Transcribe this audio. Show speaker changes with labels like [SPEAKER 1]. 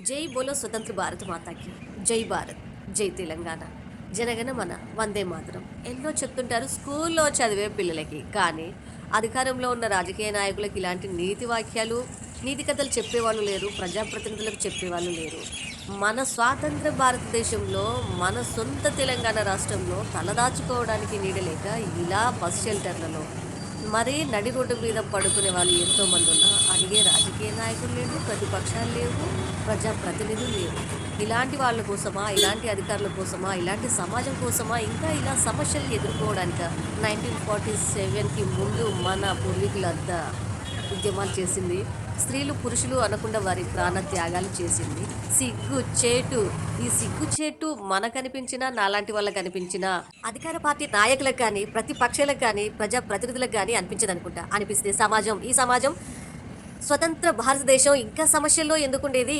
[SPEAKER 1] జై బోలో స్వతంత్ర భారత మాతాకి జై భారత్ జై తెలంగాణ జనగణమన వందే మాతరం ఎన్నో చెప్తుంటారు స్కూల్లో చదివే పిల్లలకి. కానీ అధికారంలో ఉన్న రాజకీయ నాయకులకి ఇలాంటి నీతి వాక్యాలు, నీతి కథలు చెప్పేవాళ్ళు లేరు. ప్రజాప్రతినిధులకు చెప్పేవాళ్ళు లేరు. మన స్వాతంత్ర భారతదేశంలో, మన సొంత తెలంగాణ రాష్ట్రంలో తలదాచుకోవడానికి నీడలేక ఇలా బస్ షెల్టర్లలో మరీ నడి రోడ్డు మీద పడుకునే వాళ్ళు ఎంతోమంది ఉన్నా అడిగే రాజకీయ నాయకులు లేవు, ప్రతిపక్షాలు లేవు, ప్రజాప్రతినిధులు లేవు. ఇలాంటి వాళ్ళ కోసమా, ఇలాంటి అధికారుల కోసమా, ఇలాంటి సమాజం కోసమా, ఇంకా ఇలా సమస్యలు ఎదుర్కోవడానిక 1947కి ముందు మన పూర్వీకులంతా ఉద్యమాలు చేసింది. స్త్రీలు పురుషులు అనకుండా వారి ప్రాణ త్యాగాలు చేసింది. సిగ్గుచేటు. ఈ సిగ్గుచేటు మనకనిపించినా, నాలాంటి వాళ్ళకి అనిపించినా, అధికార పార్టీ నాయకులకు కానీ, ప్రతిపక్షాలకు కానీ, ప్రజాప్రతినిధులకు కానీ అనిపించదనుకుంటా. అనిపిస్తే ఈ సమాజం స్వతంత్ర భారతదేశం ఇంకా సమస్యల్లో ఎందుకుండేది?